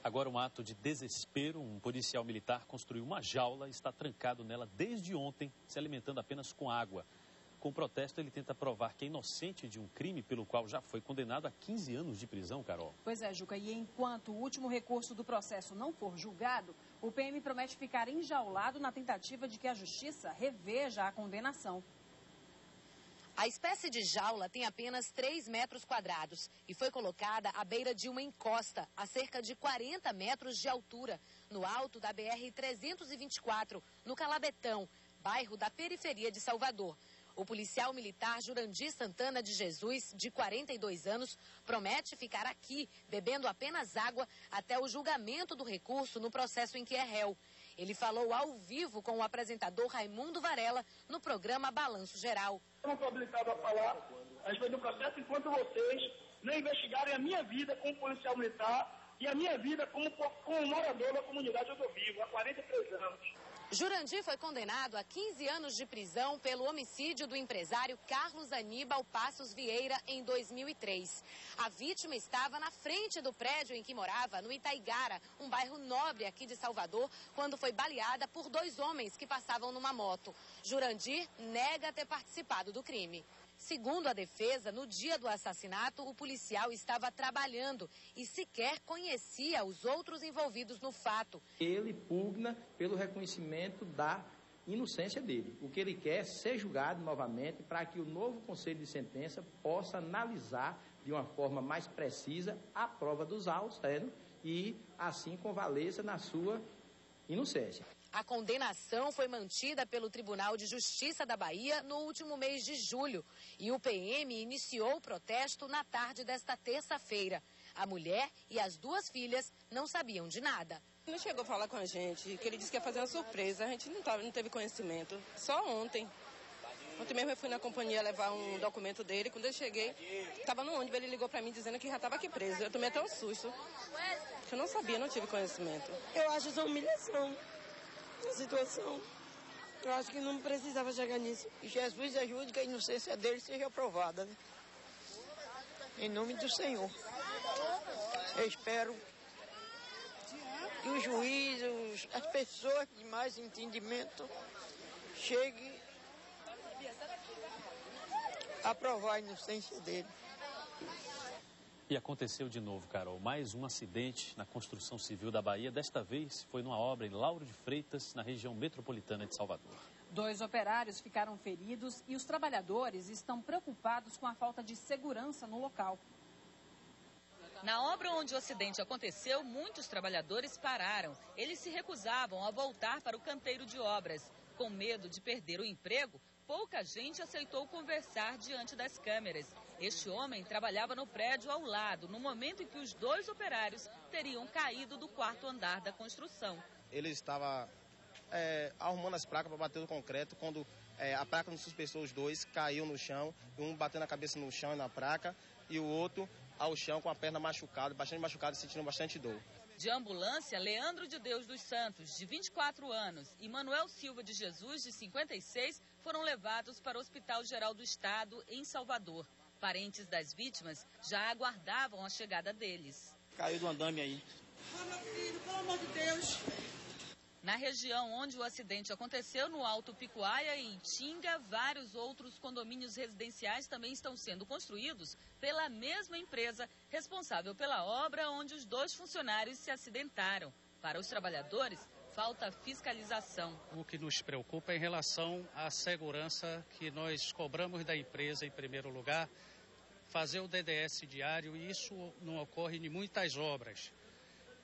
Agora, um ato de desespero, um policial militar construiu uma jaula e está trancado nela desde ontem, se alimentando apenas com água. Com o protesto, ele tenta provar que é inocente de um crime pelo qual já foi condenado a 15 anos de prisão, Carol. Pois é, Juca, e enquanto o último recurso do processo não for julgado, o PM promete ficar enjaulado na tentativa de que a justiça reveja a condenação. A espécie de jaula tem apenas 3 metros quadrados e foi colocada à beira de uma encosta, a cerca de 40 metros de altura, no alto da BR-324, no Calabetão, bairro da periferia de Salvador. O policial militar Jurandir Santana de Jesus, de 42 anos, promete ficar aqui, bebendo apenas água, até o julgamento do recurso no processo em que é réu. Ele falou ao vivo com o apresentador Raimundo Varela no programa Balanço Geral. Eu não estou habilitado a falar a respeito do processo enquanto vocês não investigarem a minha vida como policial militar e a minha vida como morador da comunidade onde eu vivo há 43 anos. Jurandir foi condenado a 15 anos de prisão pelo homicídio do empresário Carlos Aníbal Passos Vieira em 2003. A vítima estava na frente do prédio em que morava, no Itaigara, um bairro nobre aqui de Salvador, quando foi baleada por 2 homens que passavam numa moto. Jurandir nega ter participado do crime. Segundo a defesa, no dia do assassinato, o policial estava trabalhando e sequer conhecia os outros envolvidos no fato. Ele pugna pelo reconhecimento da inocência dele. O que ele quer é ser julgado novamente para que o novo conselho de sentença possa analisar de uma forma mais precisa a prova dos autos, e assim convaleça na sua inocência. A condenação foi mantida pelo Tribunal de Justiça da Bahia no último mês de julho e o PM iniciou o protesto na tarde desta terça-feira. A mulher e as 2 filhas não sabiam de nada. Não chegou a falar com a gente, que ele disse que ia fazer uma surpresa, a gente não teve conhecimento, só ontem. Ontem mesmo eu fui na companhia levar um documento dele, quando eu cheguei, estava no ônibus, ele ligou para mim dizendo que já estava aqui preso. Eu tomei até um susto, que eu não sabia, não tive conhecimento. Eu acho isso uma humilhação. A situação. Eu acho que não precisava chegar nisso. Que Jesus ajude que a inocência dele seja aprovada, né? Em nome do Senhor. Eu espero que os juízes, as pessoas de mais entendimento cheguem a aprovar a inocência dele. E aconteceu de novo, Carol, mais um acidente na construção civil da Bahia. Desta vez foi numa obra em Lauro de Freitas, na região metropolitana de Salvador. 2 operários ficaram feridos e os trabalhadores estão preocupados com a falta de segurança no local. Na obra onde o acidente aconteceu, muitos trabalhadores pararam. Eles se recusavam a voltar para o canteiro de obras. Com medo de perder o emprego, pouca gente aceitou conversar diante das câmeras. Este homem trabalhava no prédio ao lado, no momento em que os 2 operários teriam caído do 4º andar da construção. Ele estava arrumando as placas para bater o concreto, quando a placa não suspensou, os 2 caiu no chão, um bateu na cabeça no chão e na placa, e o outro ao chão com a perna machucada, bastante machucado, sentindo bastante dor. De ambulância, Leandro de Deus dos Santos, de 24 anos, e Manuel Silva de Jesus, de 56, foram levados para o Hospital Geral do Estado, em Salvador. Parentes das vítimas já aguardavam a chegada deles. Caiu do andame aí. Meu filho, pelo amor de Deus. Na região onde o acidente aconteceu, no Alto Picuaia e Itinga, vários outros condomínios residenciais também estão sendo construídos pela mesma empresa responsável pela obra onde os 2 funcionários se acidentaram. Para os trabalhadores, falta fiscalização. O que nos preocupa é em relação à segurança que nós cobramos da empresa, em primeiro lugar, fazer o DDS diário, e isso não ocorre em muitas obras,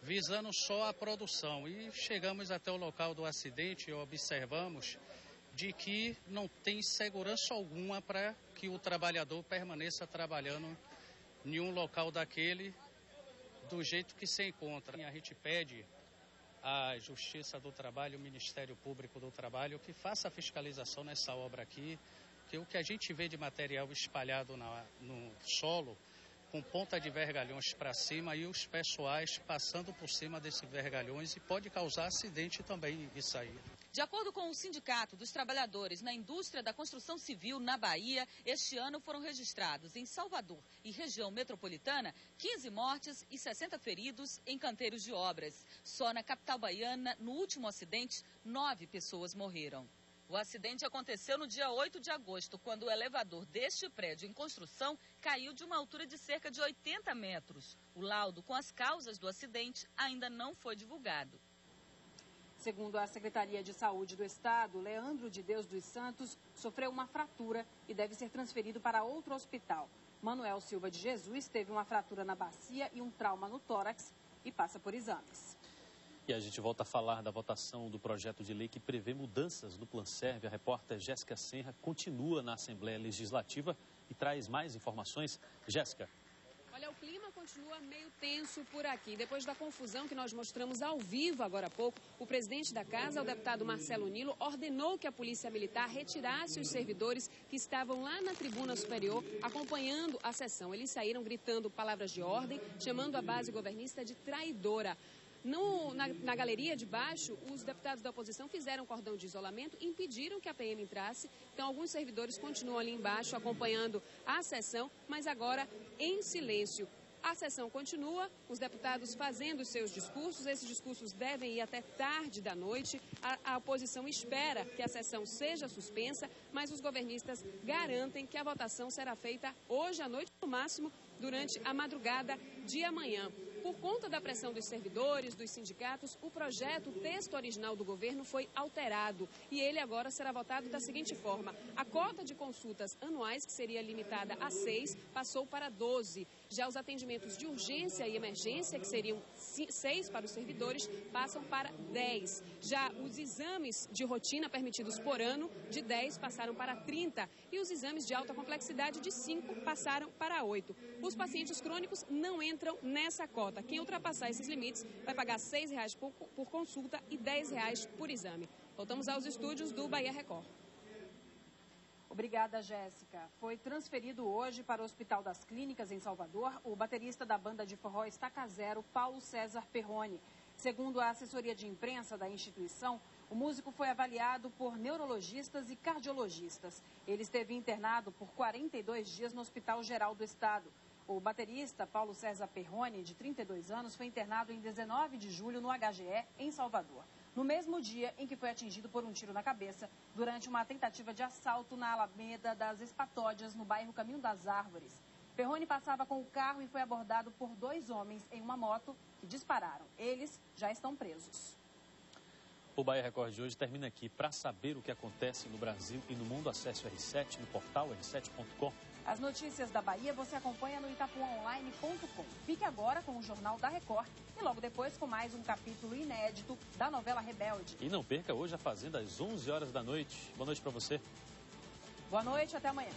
visando só a produção. E chegamos até o local do acidente e observamos de que não tem segurança alguma para que o trabalhador permaneça trabalhando em um local daquele do jeito que se encontra. A gente pede à Justiça do Trabalho, o Ministério Público do Trabalho, que faça a fiscalização nessa obra aqui, que o que a gente vê de material espalhado no solo, com ponta de vergalhões para cima, e os pessoais passando por cima desses vergalhões, e pode causar acidente também isso aí. De acordo com o Sindicato dos Trabalhadores na Indústria da Construção Civil na Bahia, este ano foram registrados em Salvador e região metropolitana 15 mortes e 60 feridos em canteiros de obras. Só na capital baiana, no último acidente, 9 pessoas morreram. O acidente aconteceu no dia 8 de agosto, quando o elevador deste prédio em construção caiu de uma altura de cerca de 80 metros. O laudo com as causas do acidente ainda não foi divulgado. Segundo a Secretaria de Saúde do Estado, Leandro de Deus dos Santos sofreu uma fratura e deve ser transferido para outro hospital. Manuel Silva de Jesus teve uma fratura na bacia e um trauma no tórax e passa por exames. E a gente volta a falar da votação do projeto de lei que prevê mudanças no Planserve. A repórter Jéssica Senra continua na Assembleia Legislativa e traz mais informações. Jéssica. Olha, o clima continua meio tenso por aqui. Depois da confusão que nós mostramos ao vivo agora há pouco, o presidente da casa, o deputado Marcelo Nilo, ordenou que a Polícia Militar retirasse os servidores que estavam lá na tribuna superior acompanhando a sessão. Eles saíram gritando palavras de ordem, chamando a base governista de traidora. Na galeria de baixo, os deputados da oposição fizeram cordão de isolamento e impediram que a PM entrasse. Então, alguns servidores continuam ali embaixo acompanhando a sessão, mas agora em silêncio. A sessão continua, os deputados fazendo os seus discursos. Esses discursos devem ir até tarde da noite. A oposição espera que a sessão seja suspensa, mas os governistas garantem que a votação será feita hoje à noite, no máximo durante a madrugada de amanhã. Por conta da pressão dos servidores, dos sindicatos, o projeto, o texto original do governo foi alterado e ele agora será votado da seguinte forma. A cota de consultas anuais, que seria limitada a 6, passou para 12. Já os atendimentos de urgência e emergência, que seriam 6 para os servidores, passam para 10. Já os exames de rotina permitidos por ano, de 10 passaram para 30. E os exames de alta complexidade, de 5 passaram para 8. Os pacientes crônicos não entram nessa cota. Quem ultrapassar esses limites vai pagar R$ 6 por consulta e R$ 10 por exame. Voltamos aos estúdios do Bahia Record. Obrigada, Jéssica. Foi transferido hoje para o Hospital das Clínicas, em Salvador, o baterista da banda de forró Estaca Zero, Paulo César Perrone. Segundo a assessoria de imprensa da instituição, o músico foi avaliado por neurologistas e cardiologistas. Ele esteve internado por 42 dias no Hospital Geral do Estado. O baterista Paulo César Perrone, de 32 anos, foi internado em 19 de julho no HGE, em Salvador, no mesmo dia em que foi atingido por um tiro na cabeça durante uma tentativa de assalto na Alameda das Espatódias, no bairro Caminho das Árvores. Perrone passava com o carro e foi abordado por 2 homens em uma moto que dispararam. Eles já estão presos. O Bahia Record de hoje termina aqui. Para saber o que acontece no Brasil e no mundo, acesse o R7 no portal r7.com. As notícias da Bahia você acompanha no itapuaonline.com. Fique agora com o Jornal da Record e logo depois com mais um capítulo inédito da novela Rebelde. E não perca hoje a Fazenda às 11 horas da noite. Boa noite para você. Boa noite, até amanhã.